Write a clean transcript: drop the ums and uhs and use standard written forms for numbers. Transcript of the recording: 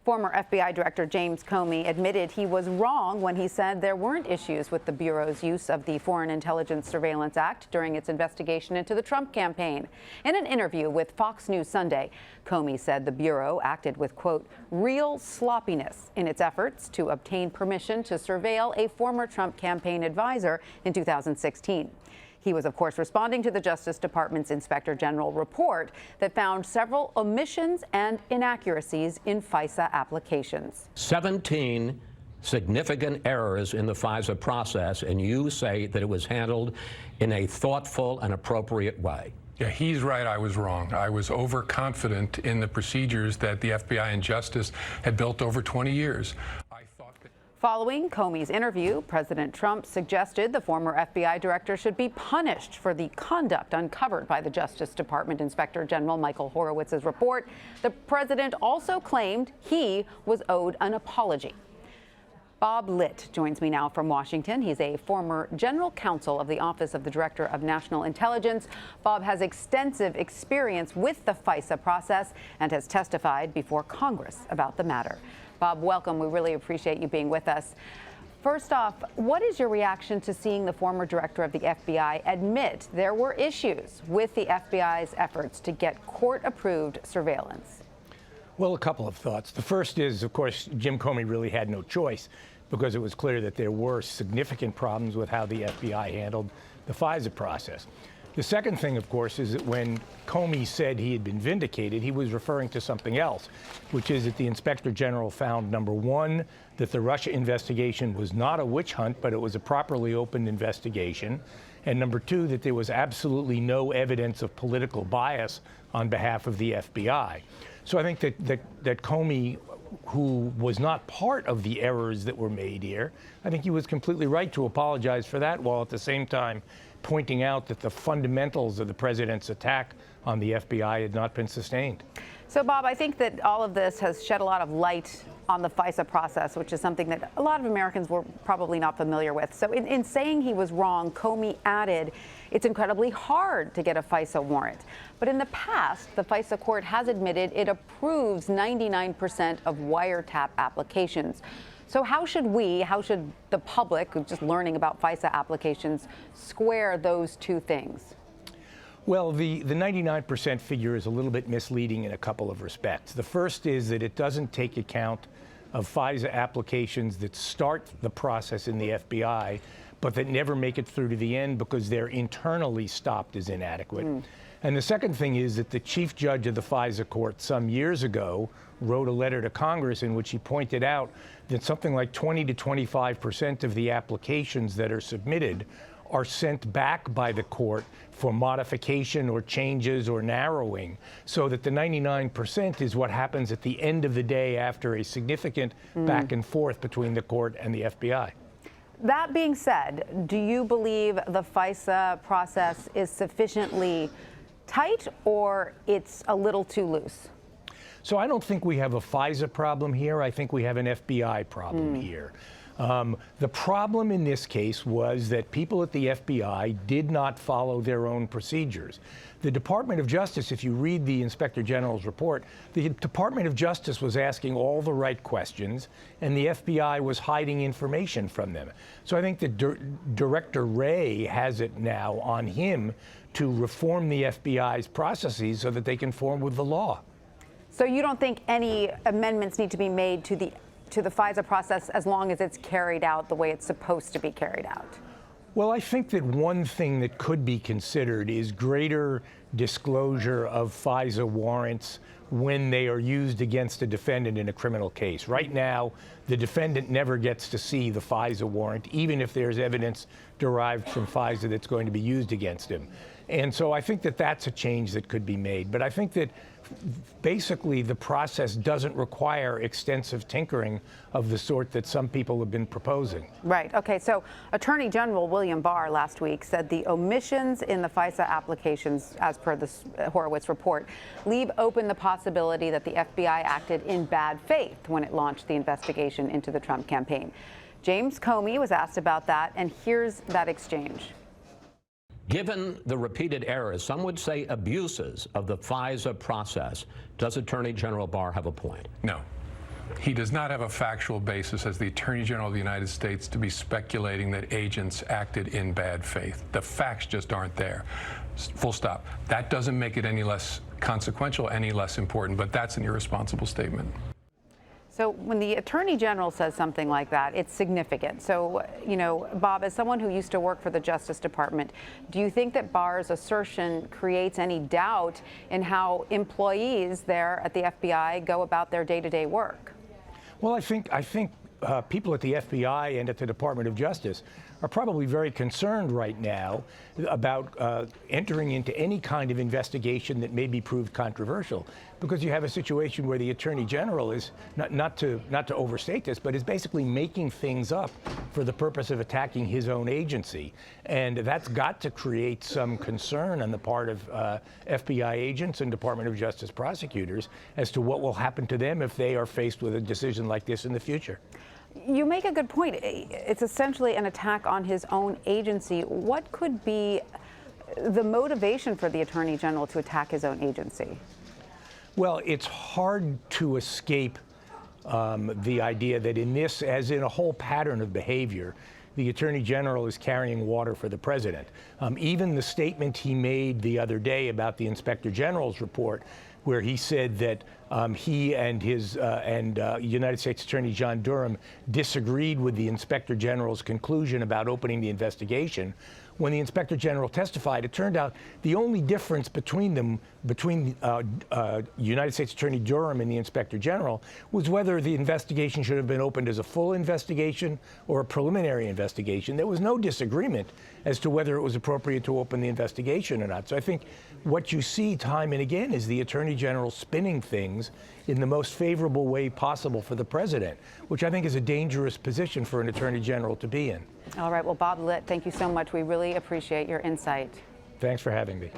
Former FBI Director James Comey admitted he was wrong when he said there weren't issues with the Bureau's use of the Foreign Intelligence Surveillance Act during its investigation into the Trump campaign. In an interview with Fox News Sunday, Comey said the Bureau acted with, quote, real sloppiness in its efforts to obtain permission to surveil a former Trump campaign advisor in 2016. He was, of course, responding to the Justice Department's Inspector General report that found several omissions and inaccuracies in Fisa applications. 17 significant errors in the Fisa process, and you say that it was handled in a thoughtful and appropriate way. Yeah, he's right. I was wrong. I was overconfident in the procedures that the FBI and Justice had built over 20 years. Following Comey's interview, President Trump suggested the former FBI director should be punished for the conduct uncovered by the Justice Department Inspector General Michael Horowitz's report. The president also claimed he was owed an apology. Bob Litt joins me now from Washington. He's a former general counsel of the Office of the Director of National Intelligence. Bob has extensive experience with the Fisa process and has testified before Congress about the matter. Bob, welcome. We really appreciate you being with us. First off, what is your reaction to seeing the former director of the FBI admit there were issues with the FBI's efforts to get court-approved surveillance? Well, a couple of thoughts. The first is, of course, Jim Comey really had no choice because it was clear that there were significant problems with how the FBI handled the Fisa process. The second thing, of course, is that when Comey said he had been vindicated, he was referring to something else, which is that the Inspector General found, number one, that the Russia investigation was not a witch hunt, but it was a properly opened investigation, and number two, that there was absolutely no evidence of political bias on behalf of the FBI. So I think that Comey, who was not part of the errors that were made here, I think he was completely right to apologize for that, while at the same time pointing out that the fundamentals of the president's attack on the FBI had not been sustained. So, Bob, I think that all of this has shed a lot of light on the Fisa process, which is something that a lot of Americans were probably not familiar with. So in saying he was wrong, Comey added, it's incredibly hard to get a Fisa warrant. But in the past, the Fisa court has admitted it approves 99% of wiretap applications. So how should the public, who's just learning about Fisa applications, square those two things? Well, the 99% figure is a little bit misleading in a couple of respects. The first is that it doesn't take account of Fisa applications that start the process in the FBI, but that never make it through to the end because they're internally stopped as inadequate. And the second thing is that the chief judge of the Fisa court some years ago wrote a letter to Congress in which he pointed out that something like 20 to 25% of the applications that are submitted are sent back by the court for modification or changes or narrowing, so that the 99% is what happens at the end of the day after a significant back and forth between the court and the FBI. That being said, do you believe the Fisa process is sufficiently tight or it's a little too loose? So I don't think we have a Fisa problem here. I think we have an FBI problem here. The problem in this case was that people at the FBI did not follow their own procedures. The Department of Justice, if you read the Inspector General's report, the Department of Justice was asking all the right questions, and the FBI was hiding information from them. So I think that Director Wray has it now on him to reform the FBI's processes so that they conform with the law. So you don't think any amendments need to be made to the Fisa process as long as it's carried out the way it's supposed to be carried out? Well, I think that one thing that could be considered is greater disclosure of Fisa warrants when they are used against a defendant in a criminal case. Right now, the defendant never gets to see the Fisa warrant, even if there's evidence derived from Fisa that's going to be used against him. And so I think that that's a change that could be made. But I think that basically the process doesn't require extensive tinkering of the sort that some people have been proposing. Right. Okay. So Attorney General William Barr last week said the omissions in the Fisa applications, as per the Horowitz report, leave open the possibility that the FBI acted in bad faith when it launched the investigation into the Trump campaign. James Comey was asked about that, and here's that exchange. Given the repeated errors, some would say abuses of the Fisa process, does Attorney General Barr have a point? No. He does not have a factual basis as the Attorney General of the United States to be speculating that agents acted in bad faith. The facts just aren't there. Full stop. That doesn't make it any less consequential, any less important, but that's an irresponsible statement. So when the Attorney General says something like that, it's significant. So, you know, Bob, as someone who used to work for the Justice Department, do you think that Barr's assertion creates any doubt in how employees there at the FBI go about their day-to-day work? Well, I think people at the FBI and at the Department of Justice are probably very concerned right now about entering into any kind of investigation that may be proved controversial, because you have a situation where the Attorney General is, not to overstate this, but is basically making things up for the purpose of attacking his own agency. And that's got to create some concern on the part of FBI agents and Department of Justice prosecutors as to what will happen to them if they are faced with a decision like this in the future. You make a good point. It's essentially an attack on his own agency. What could be the motivation for the Attorney General to attack his own agency? Well, it's hard to escape the idea that in this, as in a whole pattern of behavior, the Attorney General is carrying water for the President. Even the statement he made the other day about the Inspector General's report, where he said that he and his United States Attorney John Durham disagreed with the Inspector General's conclusion about opening the investigation. When the Inspector General testified, it turned out the only difference between them, between United States Attorney Durham and the Inspector General, was whether the investigation should have been opened as a full investigation or a preliminary investigation. There was no disagreement as to whether it was appropriate to open the investigation or not. So I think what you see time and again is the Attorney General spinning things in the most favorable way possible for the President, which I think is a dangerous position for an Attorney General to be in. All right. Well, Bob Litt, thank you so much. We really appreciate your insight. Thanks for having me.